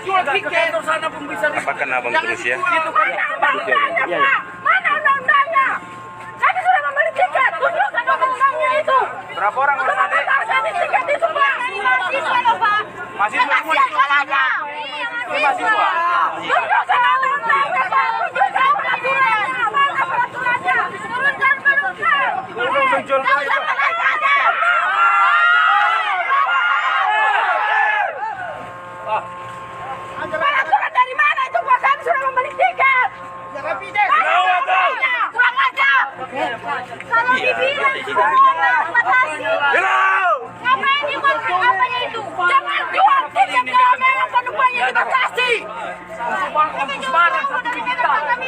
jual tiket sana pun bisa. Apakan abang terus ya? Iya. Mana undang-undangnya? Kami sudah membeli tiket. Tunjukkan undang-undangnya itu. Berapa orang Sudah membeli tiket itu, Pak. Mahasiswa loh, Pak. Mahasiswa semua nih? Mahasiswa. Tunjukkan undang-undangnya, Pak. Tunjukkan peraturan. Mana peraturannya? Turunkan peraturan. Muncul Peraturan dari mana itu, Pak? Kami sudah membeli tiket. Kurang ajar. Kalau dibilang semua batasi. Ngapain dibuat apanya itu? Jangan jual tiket kalau memang penumpangnya dibatasi. Kami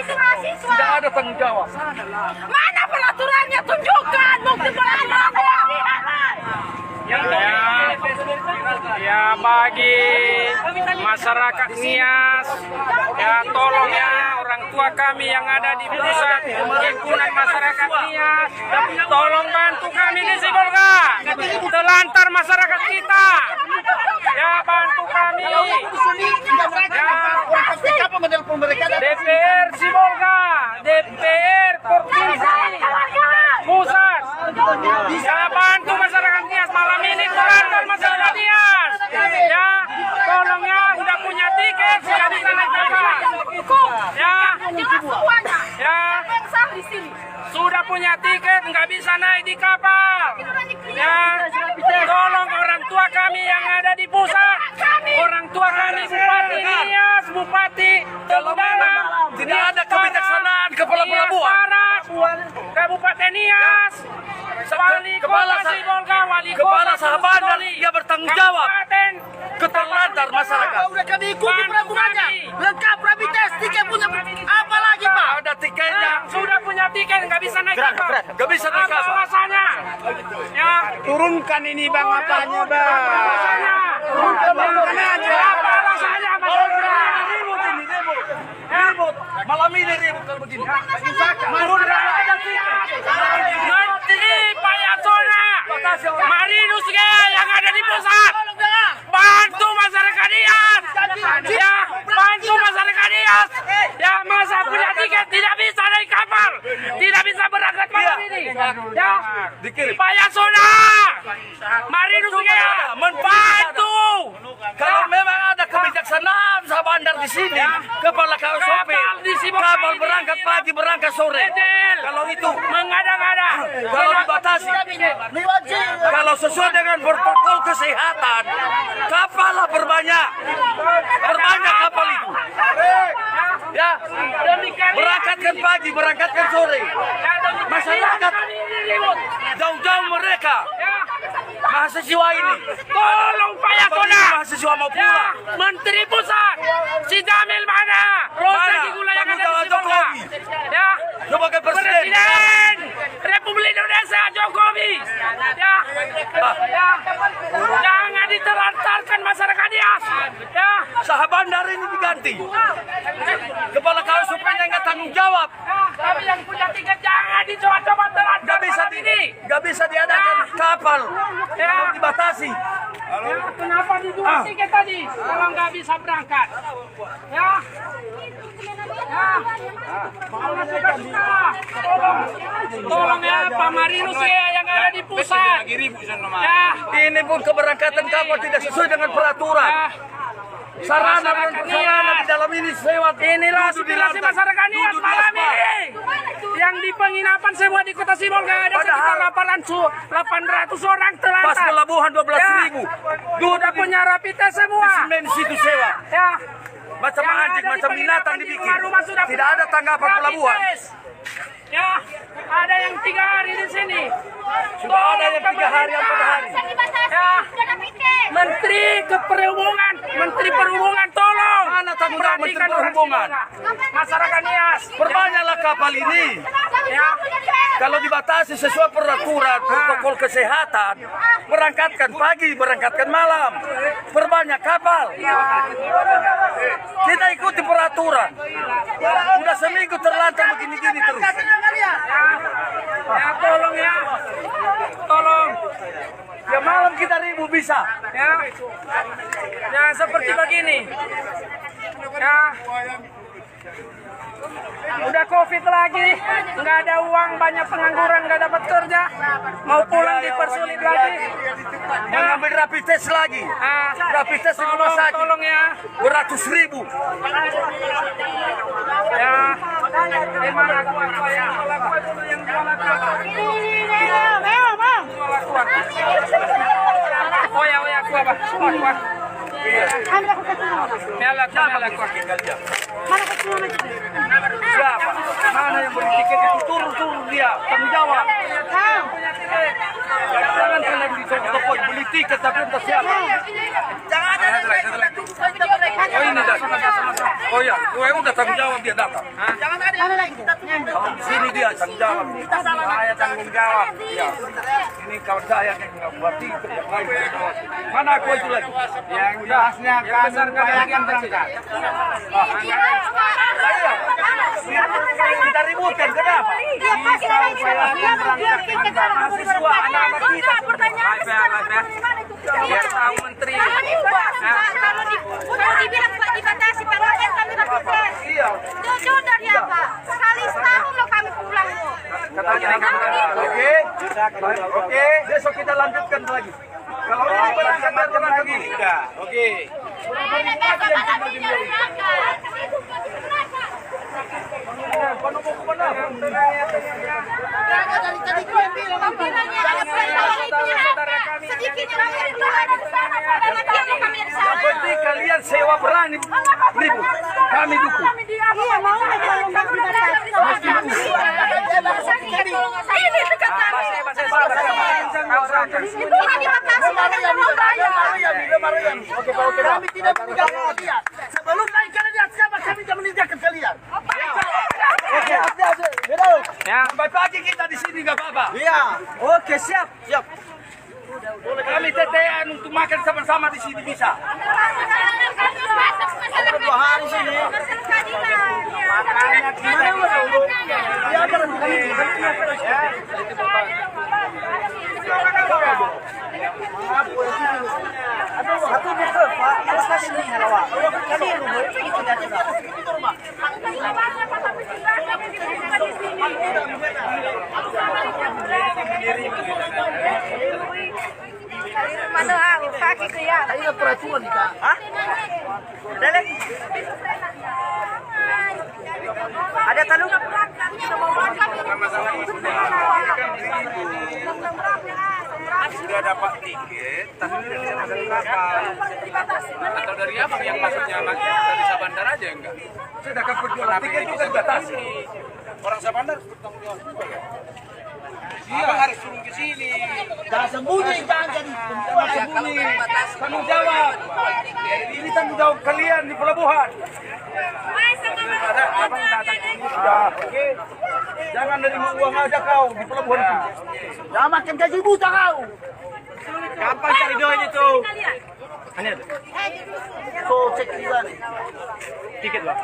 itu mahasiswa. Tidak ada tanggung jawab. Mana peraturannya? Tunjukkan bukti peraturannya. Ya bagi masyarakat Nias, ya tolong ya orang tua kami yang ada di pusat himpunan masyarakat Nias, tolong bantu kami di Sibolga, telantar masyarakat kita, ya bantu kami, ya DPR Sibolga, DPR Provinsi Pusat, ya bantu masyarakat Nias malam ini telantar masyarakat Nias, ya tolong ya udah punya tiket sudah bisa naik kapal, ya sudah punya tiket nggak bisa naik di kapal, ya tolong orang tua kami yang ada di pusat, orang tua kami Bupati Nias, Bupati Teludalam, tidak ada kebijaksanaan kepala pelabuhan. Kabupaten Nias, Wali Kota Sibolga, Wali Kepala Kota Sahabandar dia bertanggung jawab keterlantar masyarakat. Udah kami ikuti peraturannya. Lengkap rapid test, tiket punya apa lagi, Pak? Ada tiketnya. Sudah punya tiket nggak bisa naik kapal. Nggak bisa naik Apa kapal. alasannya? Ya. Turunkan ini bang apanya bang? Apa alasannya? Turunkan aja. Apa alasannya? Ribut ini ribut. Ribut. Malam ini ribut kalau begini. Turunkan aja tiket. Menteri Pak Yasona, Marinus yang ada di pusat, bantu masyarakat Nias, ya bantu masyarakat Nias, ya masa punya tiket tidak bisa naik kapal, tidak bisa berangkat malam ini, ya Pak Yasona, Marinus bantu. Kalau memang ada kebijaksanaan Sahabandar di sini, kepala KSOP, kapal berangkat pagi berangkat sore. Kalau itu Mengada-ngada, kalau dibatasi, kalau sesuai dengan protokol kesehatan, kapal lah berbanyak kapal itu. Ya, berangkatkan pagi, berangkatkan sore. Masyarakat jauh-jauh mereka, mahasiswa ini. tolong Pak Yasona, Mahasiswa mau pulang. Menteri Pusat, si Jamil mana? Rosa Gigula yang ada di Sibolga. Ya, Sebagai presiden. Presiden Republik Indonesia Jokowi. Ya, jangan ditelantarkan masyarakat Nias. Ya, Sahabandar ini diganti. Kepala KSOP-nya nggak tanggung jawab. kami yang punya tiket jangan dicoba-coba telantar Nggak bisa diadakan kapal. Ya. Dibatasi. Ya, kenapa dijual tiket tadi kalau nggak bisa berangkat? Ya, tolong ya Pak Marinus ya yang ada di pusat. Ya, Ini pun keberangkatan kapal tidak sesuai dengan peraturan. Sarana di dalam ini sewa. inilah aspirasi masyarakat Nias malam ini. Yang di penginapan semua di Kota Sibolga ada sekitar 800 orang Pas telantar. pelabuhan 12.000. Sudah punya rapid test semua. Semen situ sewa. Ya. Macam Yang anjing, ada di macam binatang penginapan di dibikin. rumah sudah Tidak ada tanggapan rapid pelabuhan. test. Ya, ada yang 3 hari di sini. Sudah ada yang 3 hari, 4 hari. Ya, Menteri Perhubungan, Menteri Perhubungan tolong. Mana tanggung jawab Menteri perhatikan orang Perhubungan? Sibolga. Masyarakat Nias. Perbanyaklah kapal ini. Ya. Kalau dibatasi sesuai peraturan protokol kesehatan, berangkatkan pagi, berangkatkan malam. Perbanyak kapal. Kita ikuti peraturan. Udah seminggu terlantar begini-gini terus. Ya, tolong ya. Tolong. Ya malam 3.000 bisa. Ya. Ya seperti begini. Ya. Udah COVID lagi, nggak ada uang, banyak pengangguran, nggak dapat kerja, mau pulang dipersulit lagi. Mengambil rapid test lagi. Rapid test di rumah sakit. Tolong ya. Beratus-ribu. Ya. Mana aqua ya? Aqua dulu yang jual aqua. Oh ya, aqua bah. Aqua. Mela aqua. Siapa? Mana yang beli tiket itu turun dia, tanggung jawab. Jangan kena di toko beli tiket tapi entah siapa. Jangan ada lagi. Oh ini dah. Oh ya, gue udah tanggung jawab dia datang. Jangan ada lagi. Di sini dia tanggung jawab. Saya tanggung jawab. Ya. Ini kawan saya yang nggak buat tiket yang lain. Mana aku itu lagi? Yang udahnya kan yang berangkat. Saya. Kita ributkan kenapa? Mahasiswa anak-anak kita. Biar tahu menteri. Kalau dibilang dibatasi parlamen kami lakukan. Jujur dari apa? Sekali setahun lo kami pulang lo. Oke. Besok kita lanjutkan lagi. Kalau ini berangkat lagi. Oke. Yang penting kalian sewa berani ribu, kami dukung. Iya mau ini dekat kami. Oke, kami tidak meninggalkan dia. Sebelum naik ke dia, siapa kami tidak meninggalkan kalian. Oke, Ya. sampai pagi kita di sini nggak apa-apa. Iya. Oke, siap. Kami tetean untuk makan sama-sama di sini bisa. Ada 2 hari sini. Makanya gimana dulu? Dia ada satu meter, Pak. Harus kasih ini hawa. Kami rumah itu tidak ada. Itu rumah. Mana aku kaki ke ya. Ini peraturan kita. Hah? Ada Ada talung? Sudah dapat tiket, tapi dari kapal. Atau dari apa yang maksudnya dari Sabandar aja enggak? Sudah dapat perjualan tiket juga dibatasi. Orang Sabandar bertanggung jawab juga ya? Iya, harus turun ke sini. Jangan sembunyi, jangan jadi Sembunyi, tanggung jawab. Ini tanggung jawab kalian di pelabuhan. Ada abang datang ke sini sudah. Oke. Jangan nerima uang aja kau di pelabuhan itu. Jangan makan gaji buta kau. Gampang cari duit itu. Ini ada. So, cek juga nih. Tiket lah.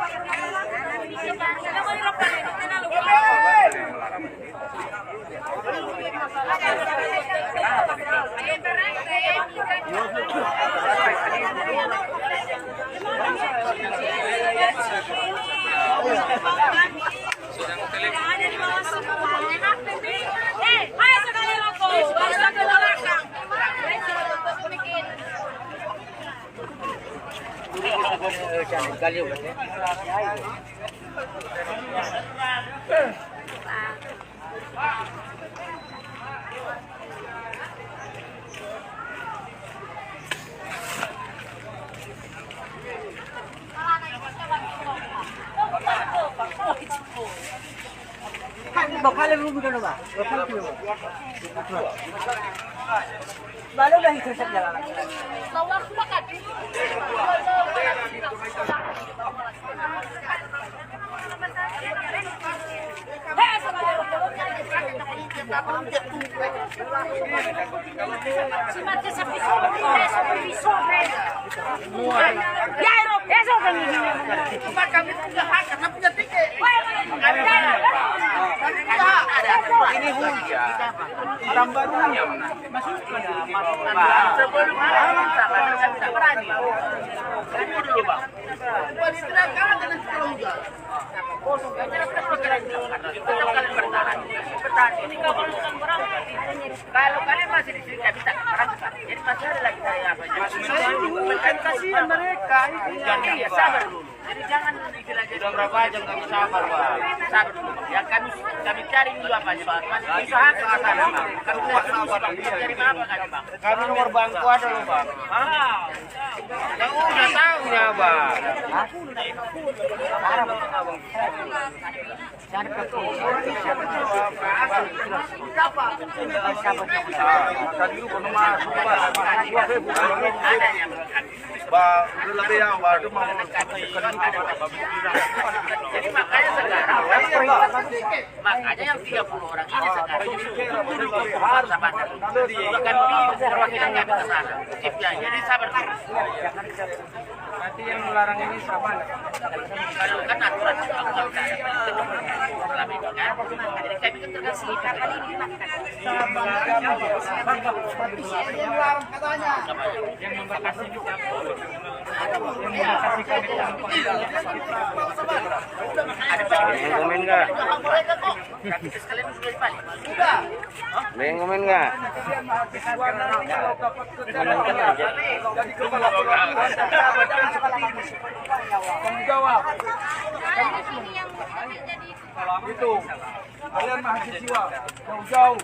Bakal lu bukan apa? Bakal lu. Baru dah itu saja lah. Ini hujan. Orang barunya masuk ke sebelum malam sama saya tidak berani. Tunggu dulu bang. Bagi tidak kalah dengan sekolah juga. Kalau kalian masih di sini nggak bisa kerangka, jadi masih ada lagi saya apa? Jadi kasihan mereka. Jadi ya sabar dulu. Jadi jangan istilah jadi berapa jam kami sabar pak. Sabar dulu. Ya kami cari dulu apa aja pak. Masih usaha ke sana pak. Kami cari apa kan bang? Kami nomor bangku ada loh bang. Yang udah tahu ya bang. Jadi makanya sekarang makanya yang 30 orang ini sekarang harus sabar. Bukan perwakilannya ke sana. Jadi sabar. Nanti yang melarang ini sama. Kalau kan aturan jadi kami kan terkasih kali ini yang membatasi komen nggak? Komen nggak? Jawab. Itu kalian mahasiswa jauh-jauh.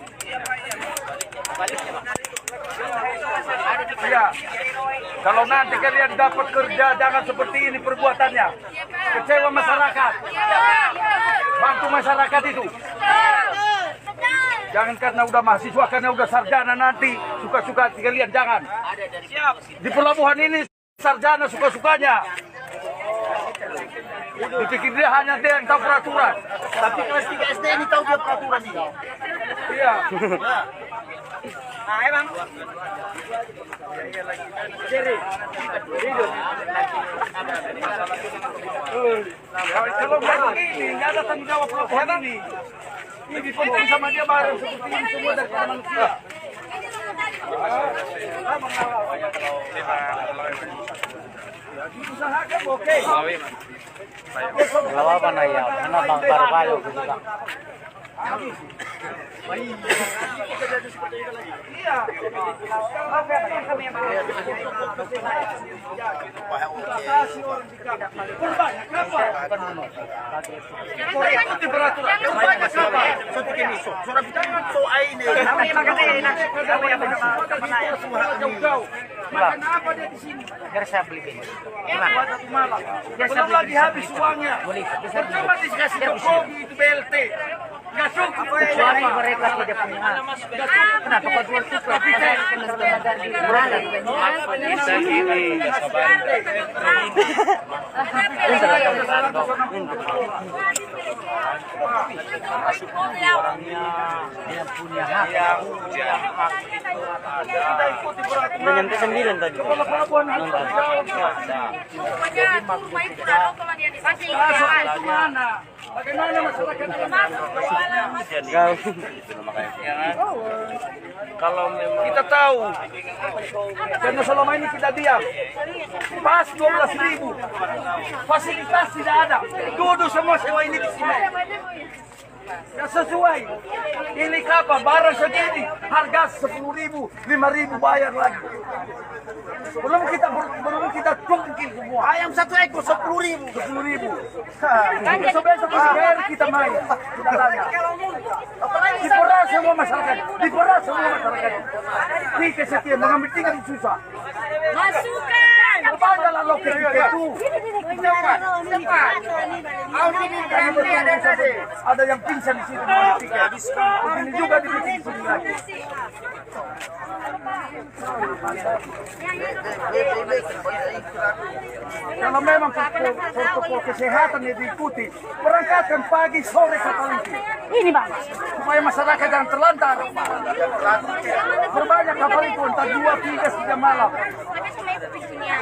Iya. Kalau nanti kalian dapat kerja, jangan seperti ini perbuatannya. Kecewa masyarakat. Bantu masyarakat itu. Jangan karena udah mahasiswa, karena udah sarjana nanti suka-suka kalian jangan. Di pelabuhan ini sarjana suka-sukanya. Dipikir dia hanya dia yang tahu peraturan. Tapi kelas 3 SD ini tahu dia peraturan ini. Iya. Nah, emang. Kalau begini, nggak ada tanggung jawab pelabuhan ini. Ini dipenuhi sama dia bareng seperti ini semua dari manusia. Usahakan oke. Kalau apa na ya? Mana bang baru juga. Iya. Biar saya beli ini. Belum lagi habis uangnya. Percuma dikasih Jokowi itu BLT. Nggak cukup. Kecuali mereka tidak punya. Kenapa kau jual itu? Udah nyampe 9 tadi. Bagaimana masyarakat Kalau memang kita tahu, karena selama ini kita diam. Pas 12.000, fasilitas tidak ada. Duduk semua sewa ini di sini. Nggak sesuai. Ini kapal barang segini, harga 10.000, 5.000 bayar lagi. Belum kita cungkil semua. Ayam 1 ekor 10.000. 10.000. Besok-besok kita main. Kita tanya. Diperas semua masyarakat. Diperas semua masyarakat. Ini kesetiaan mengambil tinggal susah. Masukkan. Apakah loket itu? Ada yang pingsan di sini. Ini juga dibikin di sini lagi. Kalau memang protokol kesehatan yang diikuti, berangkatkan pagi sore kapal itu. Ini bang. Supaya masyarakat jangan terlantar. Berbanyak kapal itu entah 2, 3, 3 malam. Ada semua itu di sini ya.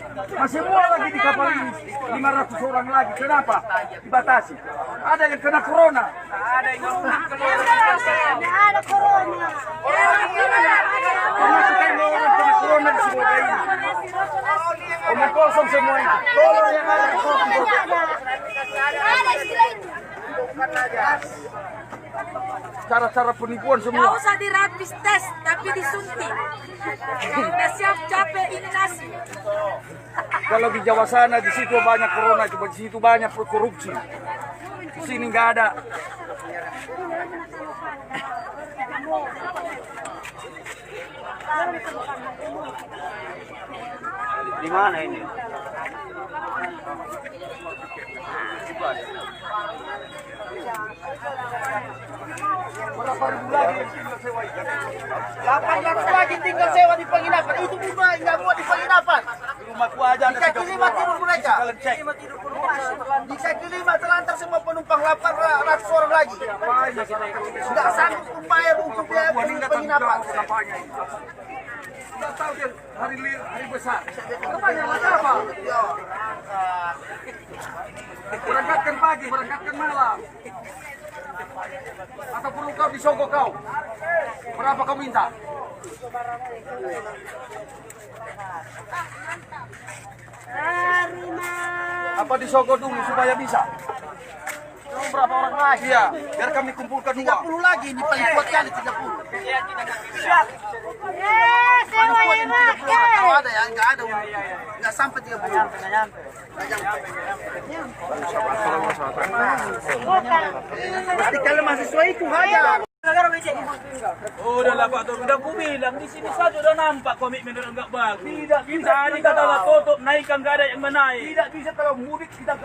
Masih muat lagi di kapal ini 500 orang lagi. Kenapa dibatasi? Ada yang kena corona. Ada corona. Termasuk yang orang kena corona di semua ini. Omong kosong semua ini. Tolong yang ada kosong. Ada istilah itu. Cara-cara penipuan Nggak semua. usah di rapid test, tapi disuntik. Kalau udah siap capek ini nasi. Kalau di Jawa sana di situ banyak corona, di situ banyak korupsi. Di sini nggak ada. Di mana ini? Berapa ribu lagi yang tinggal sewa ikan? 800 lagi tinggal sewa di penginapan. Itu pun nggak buat di penginapan. Di rumahku aja ada Di kaki 5 tidur mereka. Kalian cek. Di kaki 5 telantar semua penumpang 800 orang lagi. Nggak sanggup membayar untuk biaya penginapan. Nggak tahu dia hari besar. Kebanyakan macam apa? Berangkatkan pagi, berangkatkan malam. Atau perlu kau disogok kau? Berapa kau minta? Apa disogok dulu supaya bisa? Berapa orang lagi? Iya, biar kami kumpulkan uang. 30 lagi, ini paling kuat kali 30. Sewa yang Kalau ada ya, nggak ada. Nggak sampai 30. Berarti kalau mahasiswa itu aja. Udah lah Pak Tur, udah ku bilang di sini saja udah nampak komitmen udah enggak bagus. Tidak bisa. Tadi katalah tutup, naikkan enggak ada yang menaik. Tidak bisa kalau mudik kita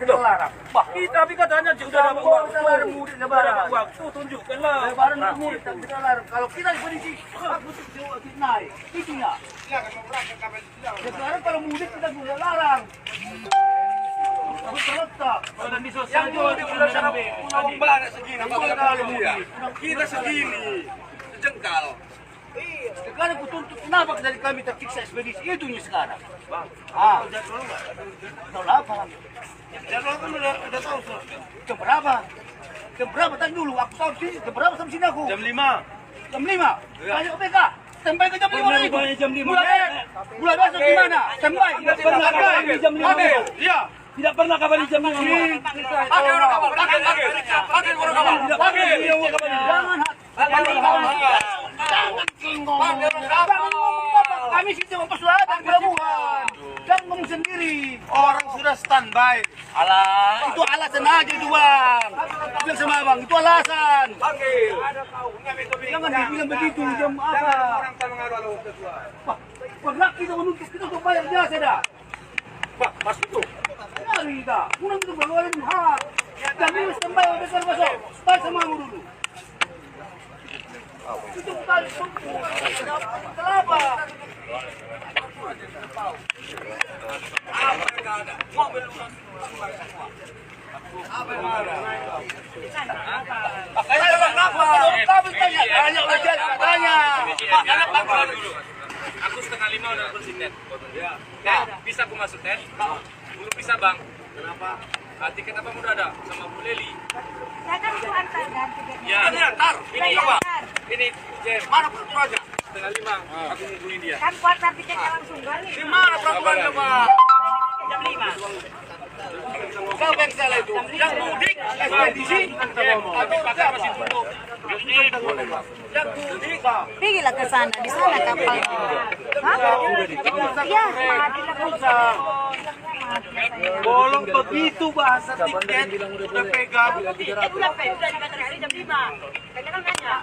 tidak larang. Kita tapi katanya udah dapat waktu mudik lebaran. Waktu tunjukkanlah. Lebaran mudik tak bisa larang. Kalau kita berisi, mudik naik. Itu ya. Sekarang kalau mudik kita bisa larang. Kalau di sosial juga udah sampai. Uang belanja segini, kita segini, jengkal. Sekarang aku tuntut kenapa dari kami tersiksa ekspedisi itu nih sekarang. Tahu apa? Jadwal kan udah tahu tuh. Jam berapa? Jam berapa tadi dulu? Aku tahu sini. Jam berapa sampai sini aku? Jam 5. Jam 5. Banyak OPK. Sampai ke jam 5 lagi. Jam 5. Bulan besok gimana? Sampai. Jam 5. Iya. Tidak pernah kabar di jam 5. Pakai orang kapal, pakai orang kapal. Kami sih mempersoalkan pelabuhan. Jangan ngomong sendiri. Orang sudah standby. Alah, itu alasan aja itu bang. Bilang sama abang, itu alasan. Panggil. Jangan dibilang begitu, jam apa? Orang sama ngaruh ketua. Pernah kita menuntut kita untuk bayar jasa dah. Pak, pas itu. Mari kita, kurang kita berlalu hak. Dan ini standby besar masuk. Start sama kamu dulu. Itu kali kenapa? Aku 4:30 udah konsinet. Bisa aku masuk tes? Belum bisa bang. Kenapa? Tiket apa udah ada sama Bu Leli. Saya kan itu antar kan tiketnya. Ya, ini antar. Ini apa? Ini Jem. Mana peraturan aja? 4:30. Aku ngumpulin dia. Kan kuartal tiketnya langsung kan? Di mana peraturannya, Pak? Jam 5. Siapa yang salah itu? Yang mudik, ekspedisi, Tapi pasar masih tutup. yang mudik. Pergilah ke sana, di sana kapalnya. Hah? Iya, Madinah pusat. Bolong begitu bahasa tiket udah pegang. Udah dikatakan jam 5. Kayaknya kan nanya.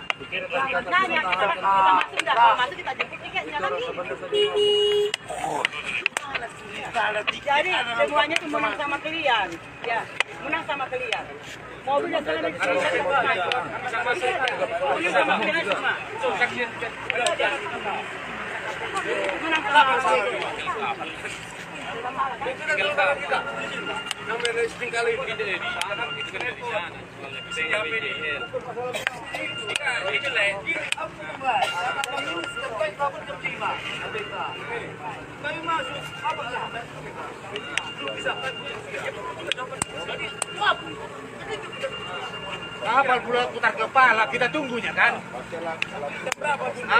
Nanya, kita masuk enggak? Kalau masuk kita jemput tiketnya kami. Jadi semuanya itu menang sama kalian. Ya, menang sama kalian. Mobilnya kalian bisa sama kalian semua. Menang sama Namanya sering kali di sana, itu kan di sana. Bisa nyampe di Terbaik kapan jam 5. Kami masuk, apa lah? Belum bisa kan? Kapal pula putar kepala, kita tunggunya kan?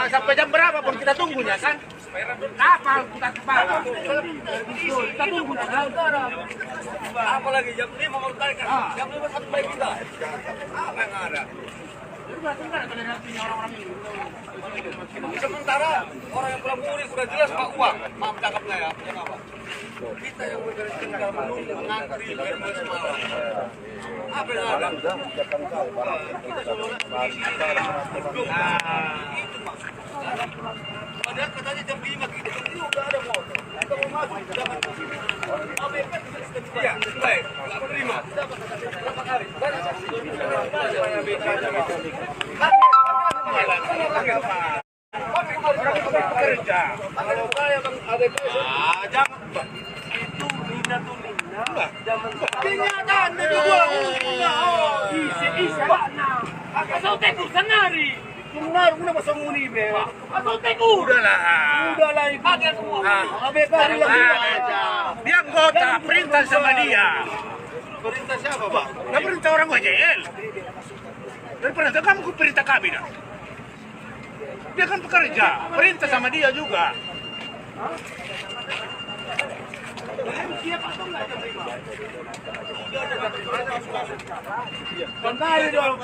Sampai jam berapa pun kita tunggunya kan? Kapal putar kepala. Kita tunggunya kan? Apalagi jam 5 mau tarik kan? Jam 5 satu baik kita. Apa yang ada? Sementara orang yang pulang murid sudah jelas pak uang, maaf cakapnya ya, yang apa? Kita yang tinggal menunggu mengantri biar semalam. Apa yang ada? Kita seolah di sini itu maksud. Padahal katanya jam 5 kita ini udah ada motor. Kita mau masuk jangan. ABP ya, baik. Terima. Berapa kali? Kerja. Kalau saya bang ABP Jangan. itu Nina tuh Nina. Kenyataan itu gua. Isi mana? Asal teku senari. Benar, udah masuk muni be. Asal teku. Udahlah itu. Pakai semua. ABP lagi. Dia anggota perintah sama dia. Perintah siapa, Pak? Nah, perintah orang WJL. Dan perintah kamu ke perintah kami dah. Dia kan pekerja, perintah sama dia juga. Kembali dong.